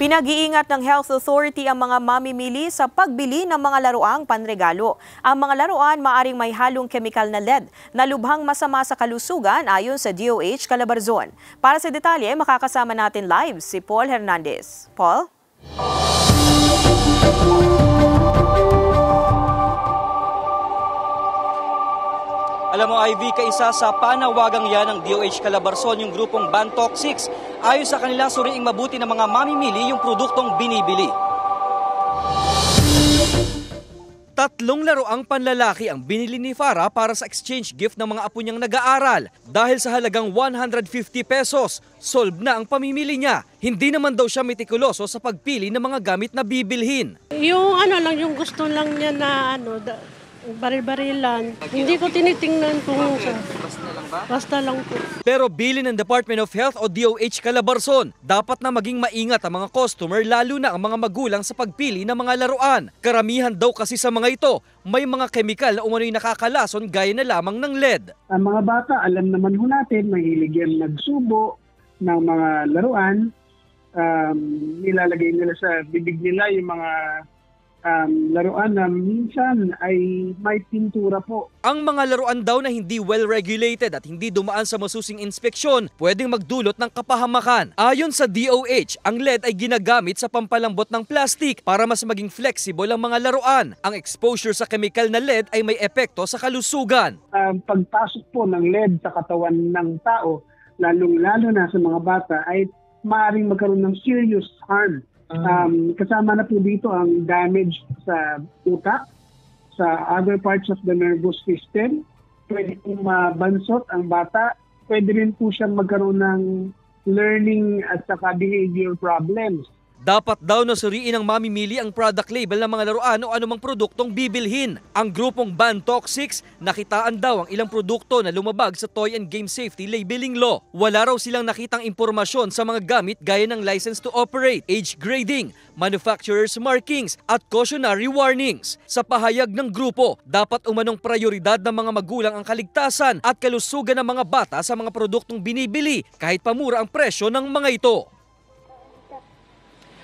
Pinag-iingat ng Health Authority ang mga mamimili sa pagbili ng mga laruang panregalo. Ang mga laruan maaring may halong kemikal na lead na lubhang masama sa kalusugan ayon sa DOH Calabarzon. Para sa detalye, makakasama natin live si Paul Hernandez. Paul? Alam mo, Ivy, kaisa sa panawagang yan ng DOH Calabarzon, yung grupong Bantok 6. Ayon sa kanila, suriing mabuti ng mga mamimili yung produktong binibili. Tatlong laruang panlalaki ang binili ni Farah para sa exchange gift ng mga apo niyang nag-aaral. Dahil sa halagang 150 pesos, solve na ang pamimili niya. Hindi naman daw siya metikuloso sa pagpili ng mga gamit na bibilhin. Yung yung gusto lang niya na baril-barilan. Hindi ko tinitingnan kung basta lang po. Pero bilin ng Department of Health o DOH Calabarzon, dapat na maging maingat ang mga customer lalo na ang mga magulang sa pagpili ng mga laruan. Karamihan daw kasi sa mga ito, may mga kemikal na umano'y nakakalason gaya na lamang ng lead. Ang mga bata, alam naman ho natin, mahilig yan nagsubo ng mga laruan. Nilalagay nila sa bibig nila yung mga laruan na minsan ay may pintura po. Ang mga laruan daw na hindi well-regulated at hindi dumaan sa masusing inspeksyon pwedeng magdulot ng kapahamakan. Ayon sa DOH, ang lead ay ginagamit sa pampalambot ng plastic para mas maging flexible ang mga laruan. Ang exposure sa chemical na lead ay may epekto sa kalusugan. Pagpasok po ng lead sa katawan ng tao, lalong-lalo na sa mga bata, ay maaaring magkaroon ng serious harm. Kasama na po dito ang damage sa utak, sa other parts of the nervous system. Pwede pong mabansot ang bata. Pwede rin po siyang magkaroon ng learning at saka behavior problems. Dapat daw na suriin ng mamimili ang product label ng mga laruan o anumang produktong bibilhin. Ang grupong Bantok 6, nakitaan daw ang ilang produkto na lumabag sa Toy and Game Safety Labeling Law. Wala raw silang nakitang impormasyon sa mga gamit gaya ng license to operate, age grading, manufacturer's markings at cautionary warnings. Sa pahayag ng grupo, dapat umanong prioridad ng mga magulang ang kaligtasan at kalusugan ng mga bata sa mga produktong binibili kahit pamura ang presyo ng mga ito.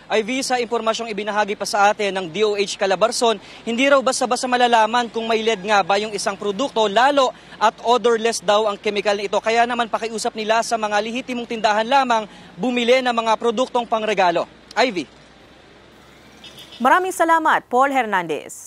Ivy, sa impormasyong ibinahagi pa sa atin ng DOH Calabarzon, hindi raw basta-basta malalaman kung may lead nga ba yung isang produkto, lalo at odorless daw ang chemical nito. Kaya naman pakiusap nila sa mga lihitimong tindahan lamang bumili ng mga produktong pangregalo. Ivy. Maraming salamat, Paul Hernandez.